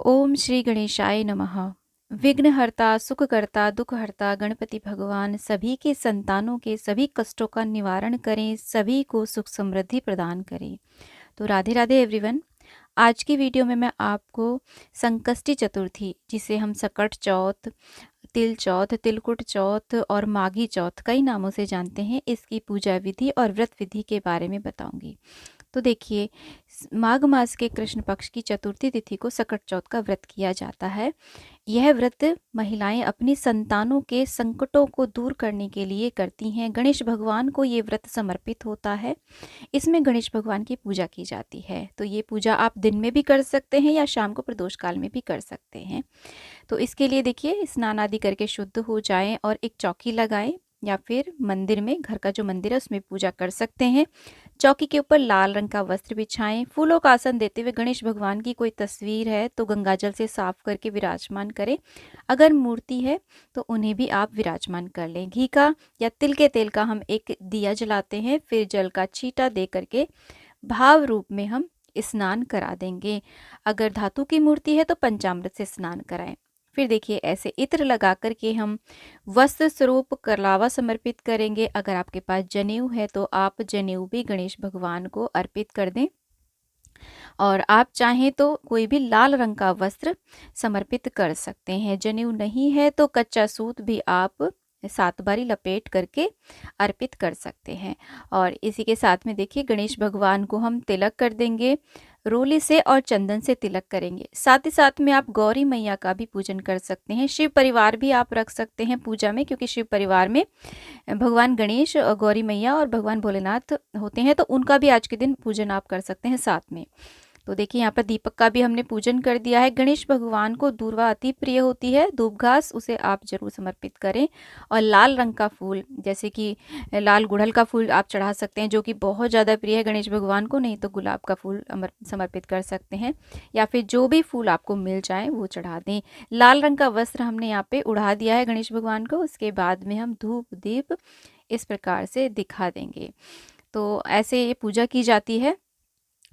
ओम श्री गणेशाय नमः। विघ्नहर्ता, सुखकर्ता, दुखहर्ता गणपति भगवान सभी के संतानों के सभी कष्टों का निवारण करें, सभी को सुख समृद्धि प्रदान करें। तो राधे राधे एवरीवन। आज की वीडियो में मैं आपको संकष्टी चतुर्थी, जिसे हम सकट चौथ, तिल चौथ, तिलकुट चौथ और माघी चौथ कई नामों से जानते हैं, इसकी पूजा विधि और व्रत विधि के बारे में बताऊंगी। तो देखिए, माघ मास के कृष्ण पक्ष की चतुर्थी तिथि को सकट चौथ का व्रत किया जाता है। यह व्रत महिलाएं अपनी संतानों के संकटों को दूर करने के लिए करती हैं। गणेश भगवान को ये व्रत समर्पित होता है। इसमें गणेश भगवान की पूजा की जाती है। तो ये पूजा आप दिन में भी कर सकते हैं या शाम को प्रदोष काल में भी कर सकते हैं। तो इसके लिए देखिए, स्नान आदि करके शुद्ध हो जाएं और एक चौकी लगाएं, या फिर मंदिर में, घर का जो मंदिर है उसमें पूजा कर सकते हैं। चौकी के ऊपर लाल रंग का वस्त्र बिछाएं, फूलों का आसन देते हुए गणेश भगवान की कोई तस्वीर है तो गंगाजल से साफ करके विराजमान करें। अगर मूर्ति है तो उन्हें भी आप विराजमान कर लें। घी का या तिल के तेल का हम एक दिया जलाते हैं, फिर जल का छींटा दे करके भाव रूप में हम स्नान करा देंगे। अगर धातु की मूर्ति है तो पंचामृत से स्नान कराएं। फिर देखिए, ऐसे इत्र लगा करके हम वस्त्र स्वरूप करलावा समर्पित करेंगे। अगर आपके पास जनेऊ है तो आप जनेऊ भी गणेश भगवान को अर्पित कर दें, और आप चाहें तो कोई भी लाल रंग का वस्त्र समर्पित कर सकते हैं। जनेऊ नहीं है तो कच्चा सूत भी आप 7 बारी लपेट करके अर्पित कर सकते हैं। और इसी के साथ में देखिए, गणेश भगवान को हम तिलक कर देंगे, रोली से और चंदन से तिलक करेंगे। साथ ही साथ में आप गौरी मैया का भी पूजन कर सकते हैं। शिव परिवार भी आप रख सकते हैं पूजा में, क्योंकि शिव परिवार में भगवान गणेश, गौरी मैया और भगवान भोलेनाथ होते हैं, तो उनका भी आज के दिन पूजन आप कर सकते हैं साथ में। तो देखिए, यहाँ पर दीपक का भी हमने पूजन कर दिया है। गणेश भगवान को दूर्वा अति प्रिय होती है, दूब घास, उसे आप जरूर समर्पित करें। और लाल रंग का फूल, जैसे कि लाल गुड़हल का फूल आप चढ़ा सकते हैं, जो कि बहुत ज़्यादा प्रिय है गणेश भगवान को। नहीं तो गुलाब का फूल समर्पित कर सकते हैं, या फिर जो भी फूल आपको मिल जाए वो चढ़ा दें। लाल रंग का वस्त्र हमने यहाँ पे उड़ा दिया है गणेश भगवान को। उसके बाद में हम धूप दीप इस प्रकार से दिखा देंगे। तो ऐसे ये पूजा की जाती है।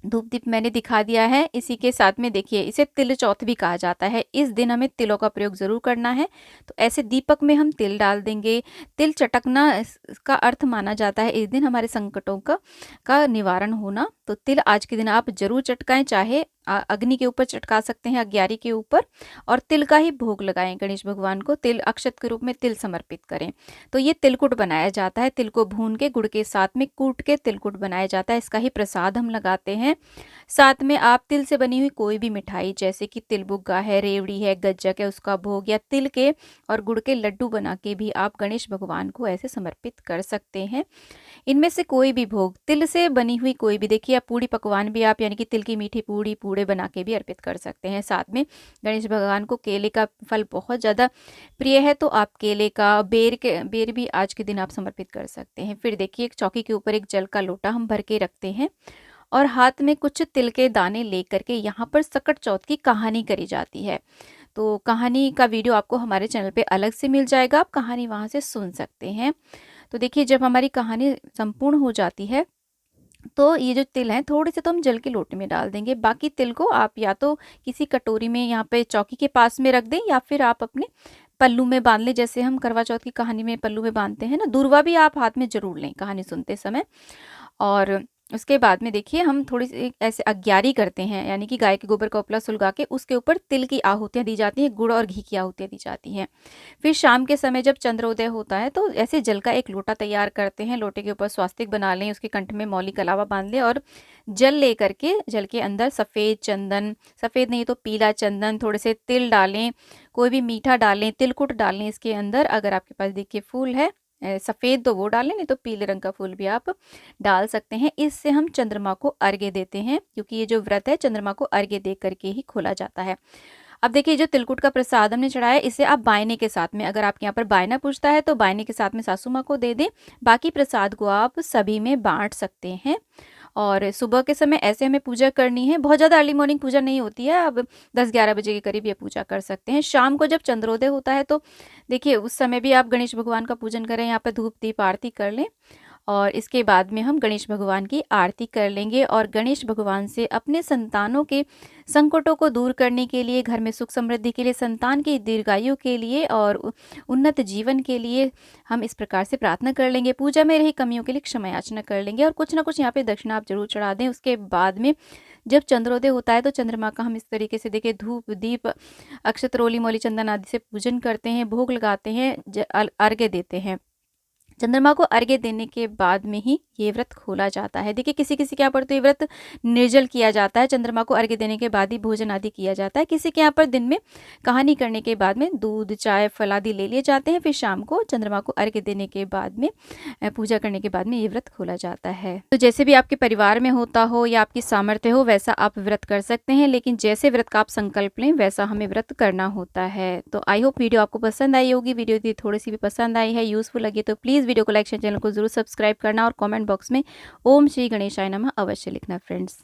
धूप दीप मैंने दिखा दिया है। इसी के साथ में देखिए, इसे तिल चौथ भी कहा जाता है। इस दिन हमें तिलों का प्रयोग जरूर करना है। तो ऐसे दीपक में हम तिल डाल देंगे। तिल चटकना इसका अर्थ माना जाता है इस दिन हमारे संकटों का निवारण होना। तो तिल आज के दिन आप जरूर चटकाएं, चाहे अग्नि के ऊपर चटका सकते हैं, अग्यारी के ऊपर, और तिल का ही भोग लगाएं गणेश भगवान को। तिल अक्षत के रूप में तिल समर्पित करें। तो ये तिलकुट बनाया जाता है। तिल को भून के गुड़ के साथ में कूट के तिलकुट बनाया जाता है। इसका ही प्रसाद हम लगाते हैं। साथ में आप तिल से बनी हुई कोई भी मिठाई, जैसे कि तिलबुग्गा है, रेवड़ी है, गज्जक है, उसका भोग, या तिल के और गुड़ के लड्डू बना के भी आप गणेश भगवान को ऐसे समर्पित कर सकते हैं। इनमें से कोई भी भोग, तिल से बनी हुई कोई भी, देखिए आप पूड़ी पकवान भी आप, यानी कि तिल की मीठी पूड़ी पूड़े बना के भी अर्पित कर सकते हैं। साथ में गणेश भगवान को केले का फल बहुत ज़्यादा प्रिय है, तो आप केले का, बेर भी आज के दिन आप समर्पित कर सकते हैं। फिर देखिए, एक चौकी के ऊपर एक जल का लोटा हम भर के रखते हैं, और हाथ में कुछ तिल के दाने लेकर के यहाँ पर सकट चौथ की कहानी करी जाती है। तो कहानी का वीडियो आपको हमारे चैनल पे अलग से मिल जाएगा, आप कहानी वहाँ से सुन सकते हैं। तो देखिए, जब हमारी कहानी संपूर्ण हो जाती है तो ये जो तिल हैं थोड़े से तो हम जल के लोटे में डाल देंगे। बाकी तिल को आप या तो किसी कटोरी में यहाँ पे चौकी के पास में रख दें, या फिर आप अपने पल्लू में बांध लें, जैसे हम करवा चौथ की कहानी में पल्लू में बांधते हैं ना। दूर्वा भी आप हाथ में जरूर लें कहानी सुनते समय। और उसके बाद में देखिए, हम थोड़ी सी ऐसे अग्यारी करते हैं, यानी कि गाय के गोबर का उपला सुलगा के उसके ऊपर तिल की आहुतियाँ दी जाती हैं, गुड़ और घी की आहुतियाँ दी जाती हैं। फिर शाम के समय जब चंद्रोदय होता है तो ऐसे जल का एक लोटा तैयार करते हैं। लोटे के ऊपर स्वास्तिक बना लें, उसके कंठ में मौली कलावा बांध लें, और जल ले करके जल के अंदर सफ़ेद चंदन, सफ़ेद नहीं तो पीला चंदन, थोड़े से तिल डालें, कोई भी मीठा डालें, तिलकुट डालें इसके अंदर। अगर आपके पास देखिए फूल है सफ़ेद तो वो डालें, नहीं तो पीले रंग का फूल भी आप डाल सकते हैं। इससे हम चंद्रमा को अर्घ्य देते हैं, क्योंकि ये जो व्रत है चंद्रमा को अर्घ्य दे करके ही खोला जाता है। अब देखिए, जो तिलकुट का प्रसाद हमने चढ़ाया, इसे आप बायने के साथ में, अगर आपके यहाँ पर बायना पूजता है तो बायने के साथ में सासू माँ को दे दें। बाकी प्रसाद को आप सभी में बांट सकते हैं। और सुबह के समय ऐसे हमें पूजा करनी है, बहुत ज़्यादा अर्ली मॉर्निंग पूजा नहीं होती है। अब 10-11 बजे के करीब ये पूजा कर सकते हैं। शाम को जब चंद्रोदय होता है तो देखिए, उस समय भी आप गणेश भगवान का पूजन करें, यहाँ पर धूप दीप आरती कर लें। और इसके बाद में हम गणेश भगवान की आरती कर लेंगे और गणेश भगवान से अपने संतानों के संकटों को दूर करने के लिए, घर में सुख समृद्धि के लिए, संतान की दीर्घायु के लिए और उन्नत जीवन के लिए हम इस प्रकार से प्रार्थना कर लेंगे। पूजा में रही कमियों के लिए क्षमा याचना कर लेंगे और कुछ ना कुछ यहाँ पे दक्षिणा आप जरूर चढ़ा दें। उसके बाद में जब चंद्रोदय होता है तो चंद्रमा का हम इस तरीके से देखिए धूप दीप अक्षत रोली मोली चंदन आदि से पूजन करते हैं, भोग लगाते हैं, अर्घ्य देते हैं। चंद्रमा को अर्घ्य देने के बाद में ही ये व्रत खोला जाता है। देखिए किसी किसी के यहाँ पर तो ये व्रत निर्जल किया जाता है, चंद्रमा को अर्घ्य देने के बाद ही भोजन आदि किया जाता है। किसी के यहाँ पर दिन में कहानी करने के बाद में दूध चाय फल आदि ले लिए जाते हैं, फिर शाम को चंद्रमा को अर्घ्य देने के बाद में पूजा करने के बाद में ये व्रत खोला जाता है। तो जैसे भी आपके परिवार में होता हो या आपकी सामर्थ्य हो वैसा आप व्रत कर सकते हैं, लेकिन जैसे व्रत का आप संकल्प लें वैसा हमें व्रत करना होता है। तो आई होप वीडियो आपको पसंद आई होगी। वीडियो यदि थोड़ी सी भी पसंद आई है, यूजफुल लगी तो प्लीज़ वीडियो को लाइक शेयर, चैनल को जरूर सब्सक्राइब करना और कमेंट बॉक्स में ओम श्री गणेशाय नमः अवश्य लिखना फ्रेंड्स।